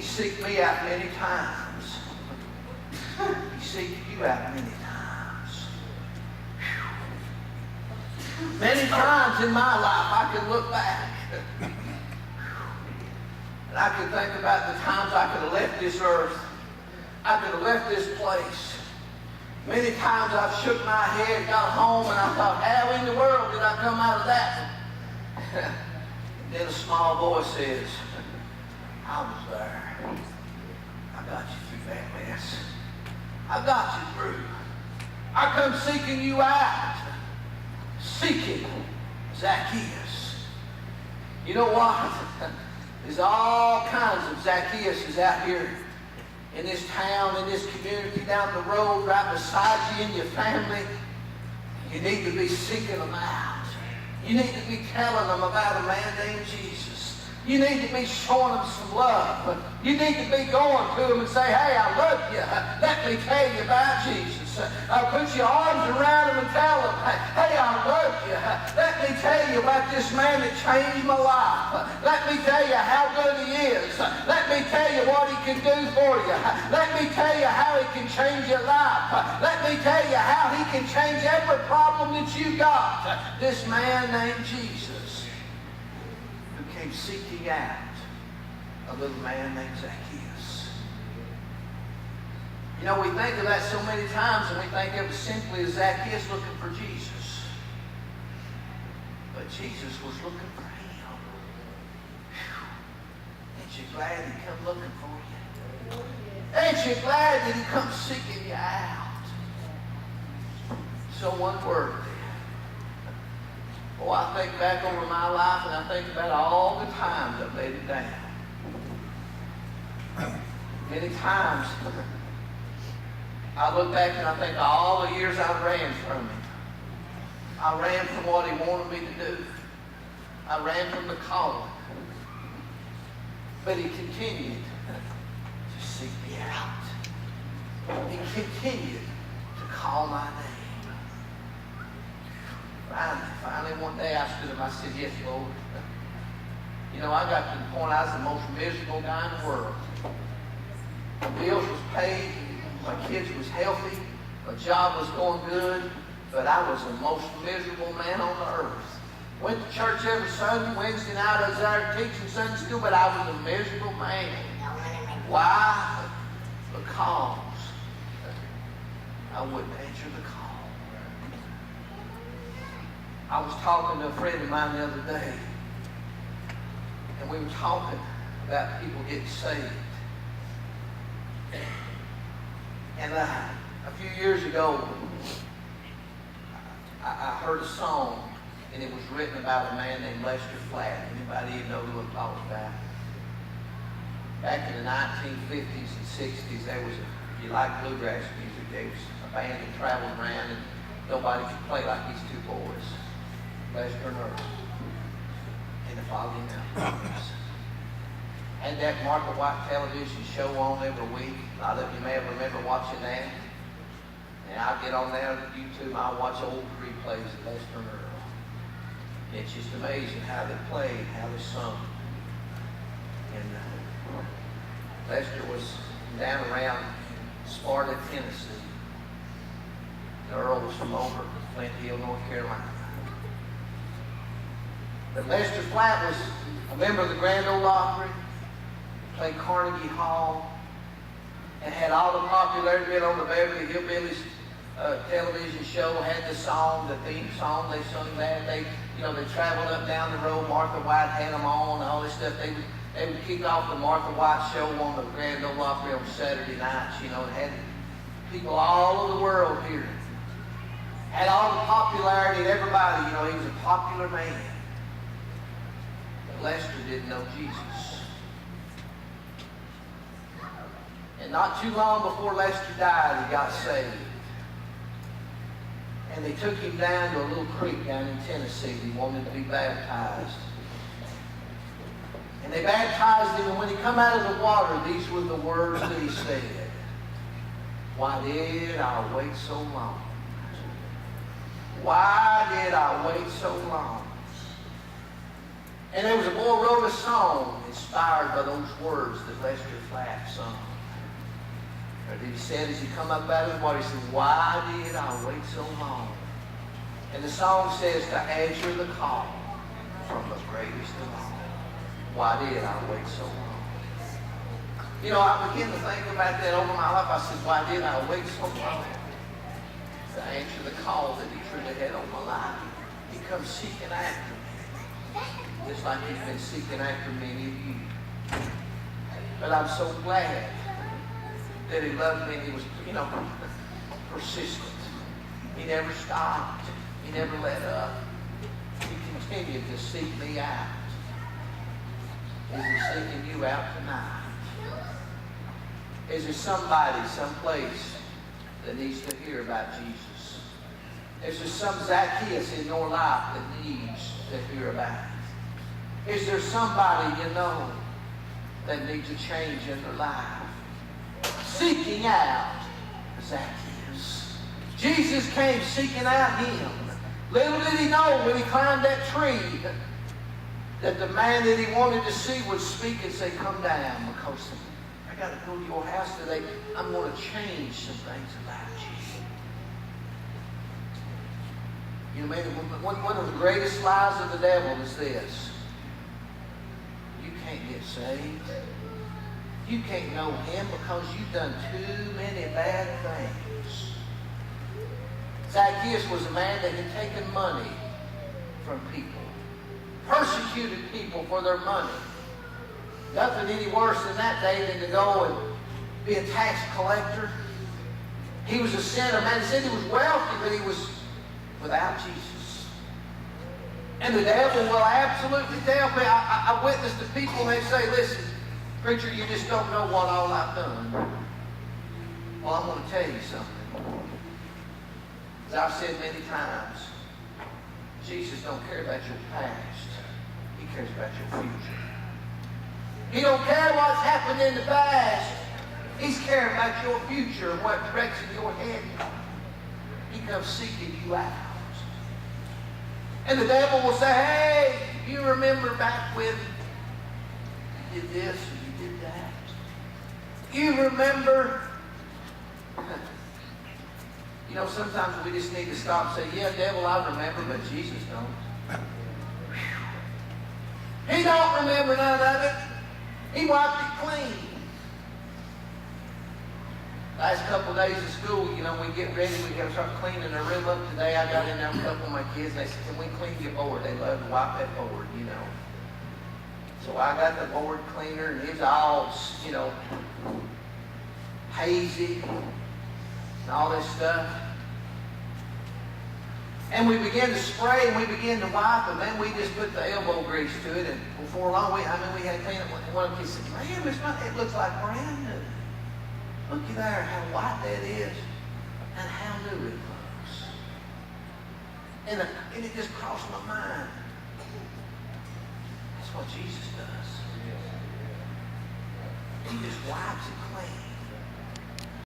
He seeked me out many times. He seeked you out many times. Many times in my life I can look back and I can think about the times I could have left this earth. I could have left this place. Many times I've shook my head, got home, and I thought, how in the world did I come out of that? Then a small voice says, I was there. I got you through that mess. I got you through. I come seeking you out. Seeking Zacchaeus. You know what? There's all kinds of Zacchaeuses out here in this town, in this community, down the road, right beside you in your family. You need to be seeking them out. You need to be telling them about a man named Jesus. You need to be showing them some love. You need to be going to them and say, hey, I love you. Let me tell you about Jesus. Put your arms around them and tell them, hey, I love you. Let me tell you about this man that changed my life. Let me tell you how good he is. Let me tell you what he can do for you. Let me tell you how he can change your life. Let me tell you how he can change every problem that you got. This man named Jesus, who came seeking out a little man named Zacchaeus. You know, we think of that so many times, and we think of it simply as Zacchaeus looking for Jesus. But Jesus was looking for him. Whew. Ain't you glad he come looking for you? Ain't you glad that he come seeking you out? So one word then. Oh, I think back over my life, and I think about all the times I've laid it down. Many times I look back and I think of all the years I ran from him. I ran from what he wanted me to do. I ran from the calling. But he continued to seek me out. He continued to call my name. Finally one day I stood up and I said, yes, Lord. You know, I got to the point I was the most miserable guy in the world. My bills was paid. My kids was healthy. My job was going good. But I was the most miserable man on the earth. Went to church every Sunday. Wednesday night I was there teaching Sunday school, but I was a miserable man. Why? Because I wouldn't answer the call. I was talking to a friend of mine the other day, and we were talking about people getting saved. And a few years ago, I heard a song, and it was written about a man named Lester Flatt. Anybody even know who I'm talking about? Back in the 1950s and 60s, there was, if you like bluegrass music, there was a band that traveled around, and nobody could play like these two boys, Lester and Earl, in the Foggy Mountains. Had that Margaret White television show on every week. A lot of you may have remember watching that. And I'll get on there on YouTube and I'll watch old replays of Lester and Earl. It's just amazing how they played, how they sung. And Lester was down around Sparta, Tennessee. And Earl was from over Flint Hill, North Carolina. But Lester Flatt was a member of the Grand Ole Opry. Played Carnegie Hall, and had all the popularity on the Beverly Hillbillies television show. Had the song, the theme song. They sung that. They traveled up down the road. Martha White had them on, all this stuff. They would kick off the Martha White show on the Grand Ole Opry on Saturday nights. And had people all over the world here. Had all the popularity, and everybody. He was a popular man. But Lester didn't know Jesus. And not too long before Lester died, he got saved. And they took him down to a little creek down in Tennessee. He wanted to be baptized. And they baptized him, and when he come out of the water, these were the words that he said. Why did I wait so long? Why did I wait so long? And there was a boy wrote a song inspired by those words that Lester Flatt sung. Or he said as he come up out of the water, he said, why did I wait so long? And the song says, to answer the call from the greatest of all. Why did I wait so long? You know, I began to think about that over my life. I said, why did I wait so long? To answer the call that he truly had on my life. He comes seeking after me. Just like he's been seeking after many of you. But I'm so glad that he loved me and he was, you know, persistent. He never stopped. He never let up. He continued to seek me out. Is he seeking you out tonight? Is there somebody, someplace that needs to hear about Jesus? Is there some Zacchaeus in your life that needs to hear about it? Is there somebody you know that needs a change in their life? Seeking out Zacchaeus. Jesus came seeking out him. Little did he know when he climbed that tree that the man that he wanted to see would speak and say, come down, because I got to go to your house today. I'm going to change some things about you. You know, one of the greatest lies of the devil is this. You can't get saved. You can't know him because you've done too many bad things. Zacchaeus was a man that had taken money from people. Persecuted people for their money. Nothing any worse than that day than to go and be a tax collector. He was a sinner. Man, he said he was wealthy, but he was without Jesus. And the devil will absolutely tell me. I witness to people and they say, listen, preacher, you just don't know what all I've done. Well, I'm going to tell you something. As I've said many times, Jesus don't care about your past. He cares about your future. He don't care what's happened in the past. He's caring about your future and what direction you're heading. He comes seeking you out. And the devil will say, hey, you remember back when you did this or you did that? You remember? You know, sometimes we just need to stop and say, yeah, devil, I remember, but Jesus don't. He don't remember none of it. He wiped it clean. Last couple of days of school, you know, we get ready, we got to start cleaning the room up today. I got in there with a couple of my kids, and they said, can we clean your board? They love to wipe that board, you know. So I got the board cleaner, and it's all, you know, hazy and all this stuff. And we began to spray and we began to wipe, and then we just put the elbow grease to it, and before long, we had to clean it. One of the kids said, man, it looks like brand new. Looky there, how white that is, and how new it looks. And it just crossed my mind. That's what Jesus does. He just wipes it clean.